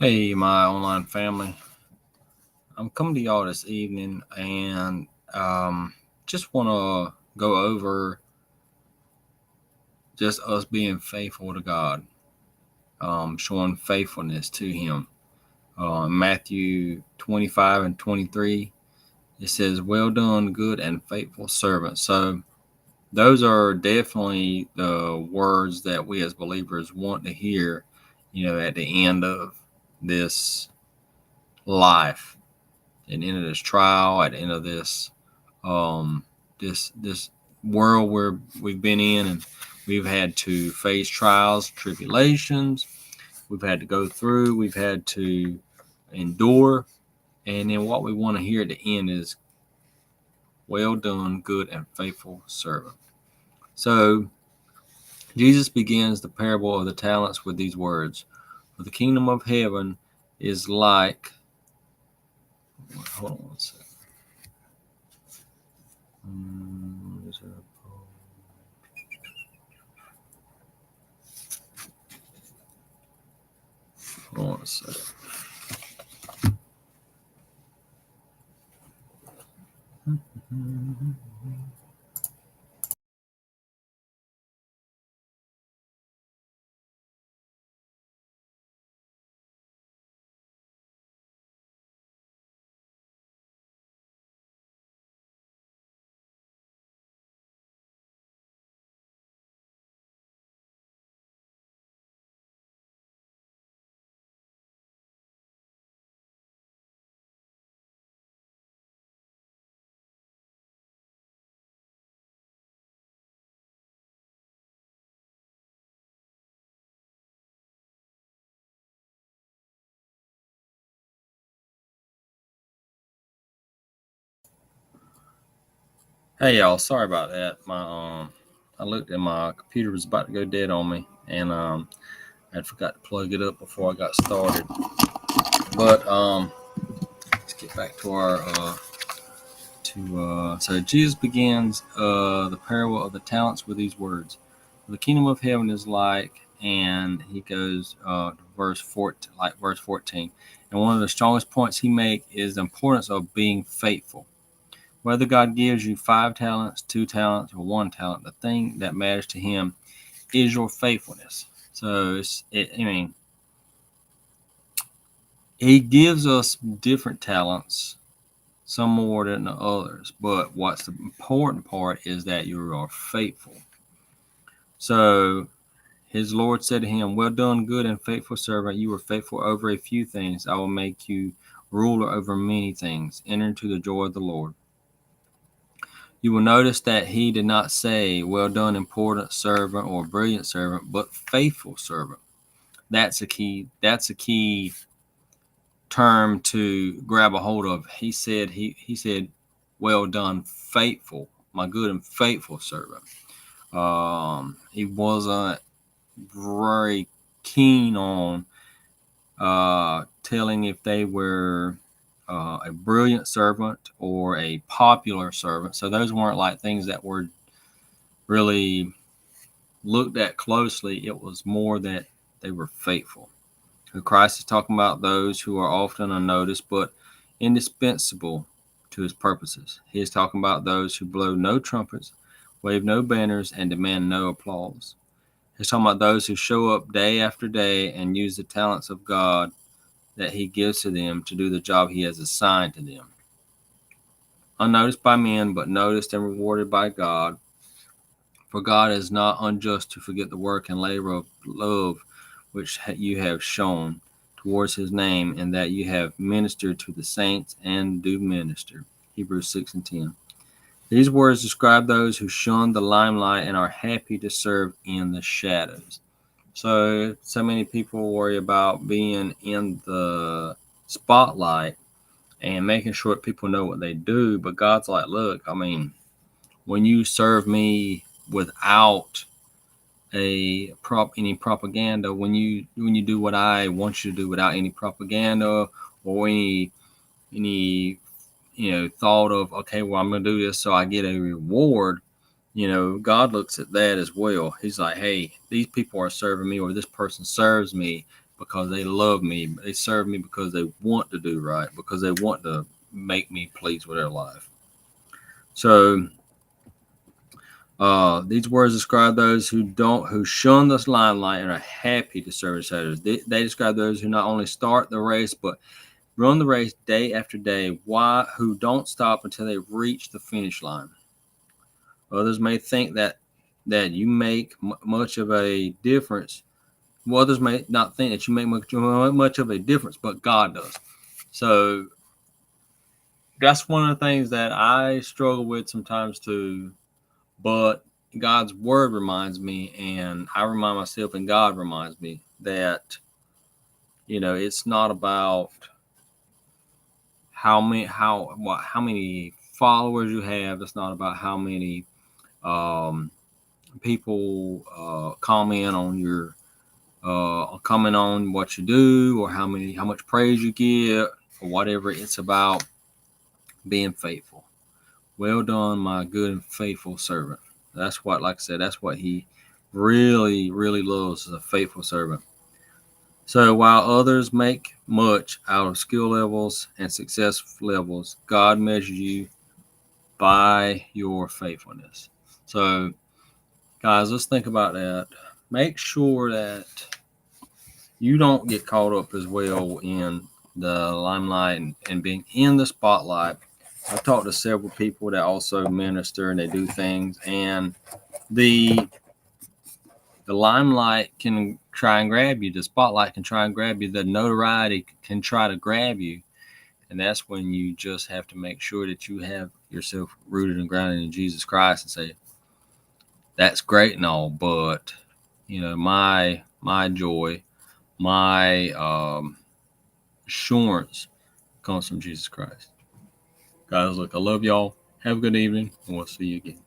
Hey, my online family. I'm coming to y'all this evening and just want to go over just us being faithful to God, showing faithfulness to Him. Matthew 25 and 23, it says, "Well done, good and faithful servant." So, those are definitely the words that we as believers want to hear, at the end of this life. At the end of this trial, at the end of um, this world where we've been in, and we've had to face trials, tribulations. We've had to go through. We've had to endure, and then what we want to hear at the end is, "Well done, good and faithful servant." So Jesus begins the parable of the talents with these words: "For the kingdom of heaven is like." Hold on one second. Hold on a second. Hey y'all, sorry about that. I looked and my computer was about to go dead on me, and I forgot to plug it up before I got started. But let's get back to our so Jesus begins the parable of the talents with these words: "The kingdom of heaven is like," and he goes to verse 14, like verse 14. And one of the strongest points he makes is the importance of being faithful. Whether God gives you 5 talents, 2 talents, or 1 talent, the thing that matters to Him is your faithfulness. So, He gives us different talents, some more than the others. But what's the important part is that you are faithful. So, his Lord said to him, "Well done, good and faithful servant. You were faithful over a few things. I will make you ruler over many things. Enter into the joy of the Lord." You will notice that he did not say, "Well done, important servant," or "brilliant servant," but "faithful servant." That's a key. That's a key term to grab a hold of. He said, "Well done, faithful, my good and faithful servant." He wasn't very keen on telling if they were a brilliant servant or a popular servant. So those weren't like things that were really looked at closely. It was more that they were faithful. Christ is talking about those who are often unnoticed but indispensable to his purposes. He is talking about those who blow no trumpets, wave no banners, and demand no applause. He's talking about those who show up day after day and use the talents of God that he gives to them to do the job he has assigned to them. Unnoticed by men, but noticed and rewarded by God. For God is not unjust to forget the work and labor of love which you have shown towards his name, and that you have ministered to the saints and do minister. Hebrews 6 and 10. These words describe those who shun the limelight and are happy to serve in the shadows. So many people worry about being in the spotlight and making sure that people know what they do. But God's like, look, when you serve me without any propaganda, when you do what I want you to do without any propaganda or any thought of, okay, well, I'm going to do this so I get a reward. God looks at that as well. He's like, hey, these people are serving me, or this person serves me because they love me. They serve me because they want to do right, because they want to make me pleased with their life. So these words describe those who shun this limelight and are happy to serve as others. They describe those who not only start the race but run the race day after day. Who don't stop until they reach the finish line. Others may think that you make much of a difference. Well, others may not think that you make much of a difference, but God does. So that's one of the things that I struggle with sometimes too. But God's word reminds me, and I remind myself, and God reminds me that, it's not about how many followers you have. It's not about how many people comment on your comment on what you do, or how much praise you get, or whatever. It's about being faithful. Well done, my good and faithful servant. That's what, like I said, that's what he really, really loves, is a faithful servant. So while others make much out of skill levels and success levels, God measures you by your faithfulness. So, guys, let's think about that. Make sure that you don't get caught up as well in the limelight and being in the spotlight. I've talked to several people that also minister and they do things, and the limelight can try and grab you. The spotlight can try and grab you. The notoriety can try to grab you. And that's when you just have to make sure that you have yourself rooted and grounded in Jesus Christ and say, that's great and all, but my joy, my assurance comes from Jesus Christ. Guys, look, I love y'all. Have a good evening, and we'll see you again.